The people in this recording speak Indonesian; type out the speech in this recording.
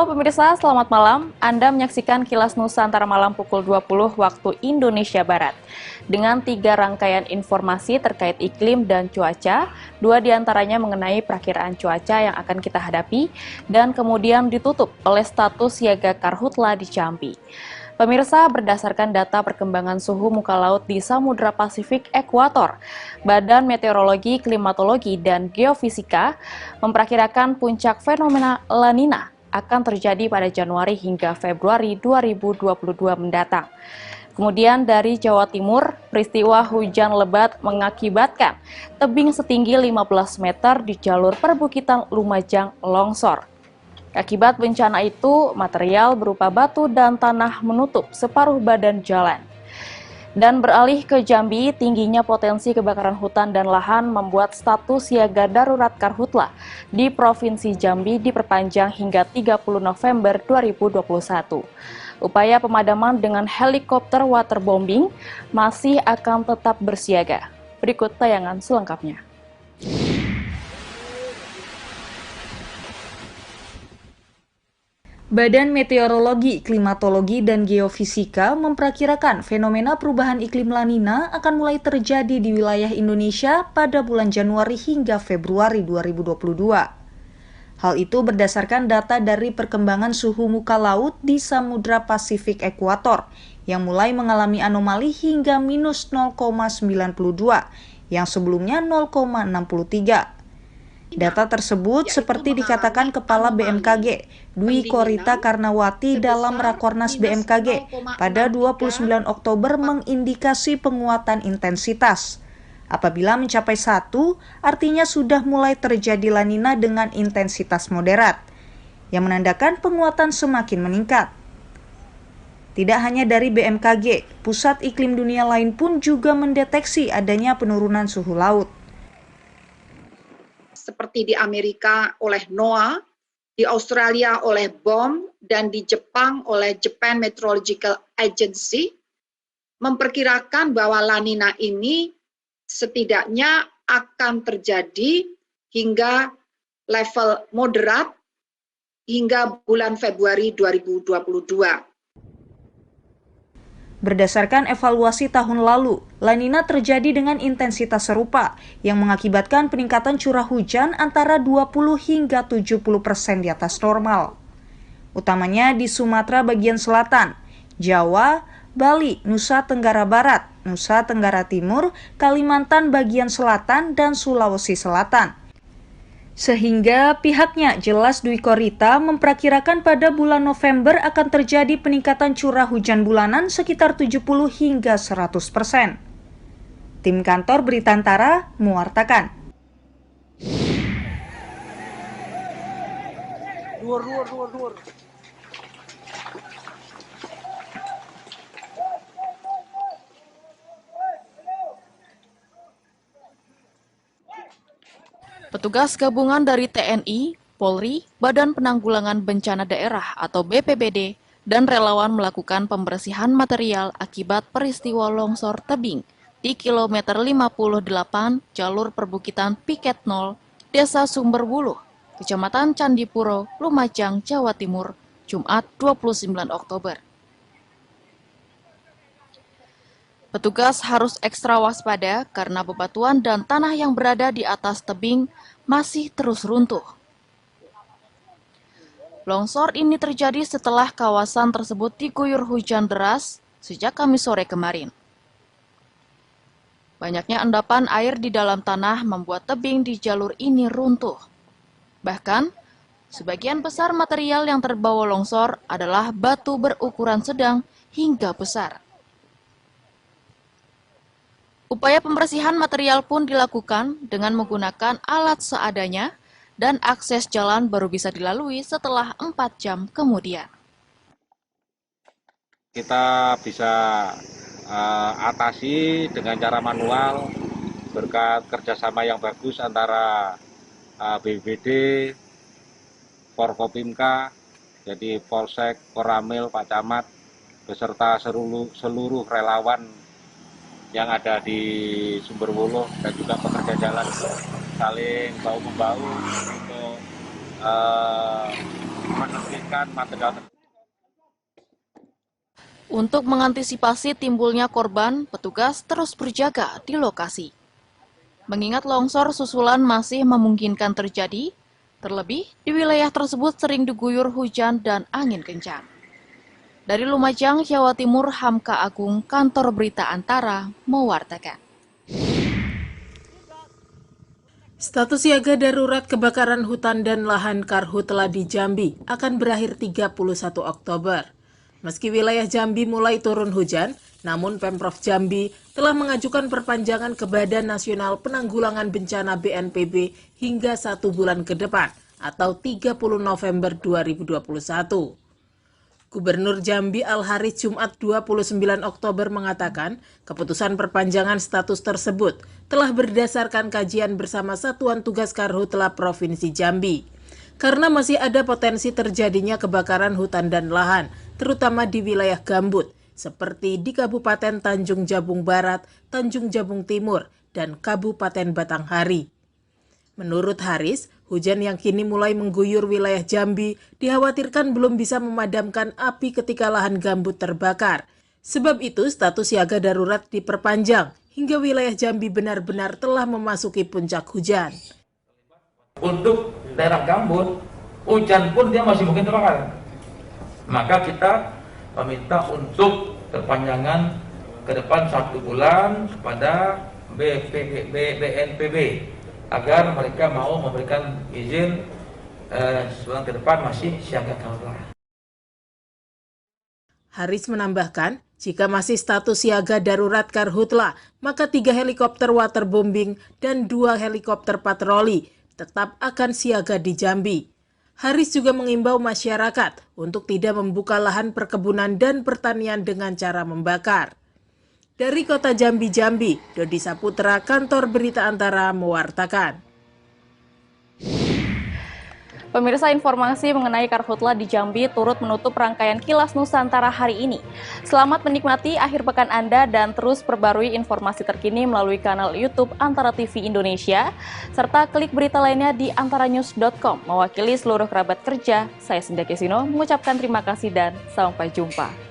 Halo pemirsa, selamat malam. Anda menyaksikan Kilas Nusantara Malam pukul 20 waktu Indonesia Barat. Dengan 3 rangkaian informasi terkait iklim dan cuaca, 2 diantaranya mengenai perakiraan cuaca yang akan kita hadapi, dan kemudian ditutup oleh status siaga karhutla di Jambi. Pemirsa, berdasarkan data perkembangan suhu muka laut di Samudra Pasifik Ekuator, Badan Meteorologi, Klimatologi, dan Geofisika memperkirakan puncak fenomena La Nina akan terjadi pada Januari hingga Februari 2022 mendatang. Kemudian dari Jawa Timur, peristiwa hujan lebat mengakibatkan tebing setinggi 15 meter di jalur perbukitan Lumajang longsor. Akibat bencana itu, material berupa batu dan tanah menutup separuh badan jalan. Dan beralih ke Jambi, tingginya potensi kebakaran hutan dan lahan membuat status siaga darurat karhutla di Provinsi Jambi diperpanjang hingga 30 November 2021. Upaya pemadaman dengan helikopter waterbombing masih akan tetap bersiaga. Berikut tayangan selengkapnya. Badan Meteorologi, Klimatologi, dan Geofisika memperkirakan fenomena perubahan iklim La Nina akan mulai terjadi di wilayah Indonesia pada bulan Januari hingga Februari 2022. Hal itu berdasarkan data dari perkembangan suhu muka laut di Samudra Pasifik Ekuator yang mulai mengalami anomali hingga minus 0,92 yang sebelumnya 0,63. Data tersebut seperti dikatakan Kepala BMKG, Dwi Korita Karnawati dalam Rakornas BMKG pada 29 Oktober mengindikasi penguatan intensitas. Apabila mencapai 1, artinya sudah mulai terjadi La Nina dengan intensitas moderat, yang menandakan penguatan semakin meningkat. Tidak hanya dari BMKG, Pusat Iklim Dunia lain pun juga mendeteksi adanya penurunan suhu laut. Seperti di Amerika oleh NOAA, di Australia oleh BOM, dan di Jepang oleh Japan Meteorological Agency, memperkirakan bahwa La Nina ini setidaknya akan terjadi hingga level moderat hingga bulan Februari 2022. Berdasarkan evaluasi tahun lalu, La Nina terjadi dengan intensitas serupa yang mengakibatkan peningkatan curah hujan antara 20 hingga 70% di atas normal. Utamanya di Sumatera bagian selatan, Jawa, Bali, Nusa Tenggara Barat, Nusa Tenggara Timur, Kalimantan bagian selatan, dan Sulawesi Selatan. Sehingga pihaknya jelas Dwi Korita memperkirakan pada bulan November akan terjadi peningkatan curah hujan bulanan sekitar 70 hingga 100%. Tim kantor Berita Antara mewartakan. Luar. Petugas gabungan dari TNI, Polri, Badan Penanggulangan Bencana Daerah atau BPBD, dan relawan melakukan pembersihan material akibat peristiwa longsor tebing di kilometer 58 jalur perbukitan Piket 0, Desa Sumberwuluh, Kecamatan Candipuro, Lumajang, Jawa Timur, Jumat 29 Oktober. Petugas harus ekstra waspada karena bebatuan dan tanah yang berada di atas tebing masih terus runtuh. Longsor ini terjadi setelah kawasan tersebut diguyur hujan deras sejak Kamis sore kemarin. Banyaknya endapan air di dalam tanah membuat tebing di jalur ini runtuh. Bahkan, sebagian besar material yang terbawa longsor adalah batu berukuran sedang hingga besar. Upaya pembersihan material pun dilakukan dengan menggunakan alat seadanya dan akses jalan baru bisa dilalui setelah 4 jam kemudian. Kita bisa atasi dengan cara manual berkat kerjasama yang bagus antara BPBD, Forkopimka, jadi Polsek, Koramil, Pak Camat, beserta seluruh relawan yang ada di Sumberwuluh dan juga pekerja jalan saling bahu-membahu untuk menerbitkan material. Untuk mengantisipasi timbulnya korban, petugas terus berjaga di lokasi. Mengingat longsor susulan masih memungkinkan terjadi, terlebih di wilayah tersebut sering diguyur hujan dan angin kencang. Dari Lumajang, Jawa Timur, Hamka Agung, Kantor Berita Antara, mewartakan. Status siaga darurat kebakaran hutan dan lahan Karhutla di Jambi akan berakhir 31 Oktober. Meski wilayah Jambi mulai turun hujan, namun Pemprov Jambi telah mengajukan perpanjangan ke Badan Nasional Penanggulangan Bencana BNPB hingga 1 bulan ke depan atau 30 November 2021. Gubernur Jambi Al-Haris Jumat 29 Oktober mengatakan keputusan perpanjangan status tersebut telah berdasarkan kajian bersama Satuan Tugas Karhutla Provinsi Jambi. Karena masih ada potensi terjadinya kebakaran hutan dan lahan, terutama di wilayah gambut, seperti di Kabupaten Tanjung Jabung Barat, Tanjung Jabung Timur, dan Kabupaten Batanghari. Menurut Haris, hujan yang kini mulai mengguyur wilayah Jambi dikhawatirkan belum bisa memadamkan api ketika lahan gambut terbakar. Sebab itu, status siaga darurat diperpanjang hingga wilayah Jambi benar-benar telah memasuki puncak hujan. Untuk daerah gambut, hujan pun dia masih mungkin terbakar. Maka kita meminta untuk perpanjangan ke depan 1 bulan kepada BNPB agar mereka mau memberikan izin sebulan ke depan masih siaga karhutla. Haris menambahkan, jika masih status siaga darurat karhutla, maka 3 helikopter waterbombing dan 2 helikopter patroli tetap akan siaga di Jambi. Haris juga mengimbau masyarakat untuk tidak membuka lahan perkebunan dan pertanian dengan cara membakar. Dari Kota Jambi, Dodi Saputra, Kantor Berita Antara mewartakan. Pemirsa, informasi mengenai Karhutla di Jambi turut menutup rangkaian Kilas Nusantara hari ini. Selamat menikmati akhir pekan Anda dan terus perbarui informasi terkini melalui kanal YouTube Antara TV Indonesia, serta klik berita lainnya di antaranews.com. Mewakili seluruh kerabat kerja, saya Sinda Kesino mengucapkan terima kasih dan sampai jumpa.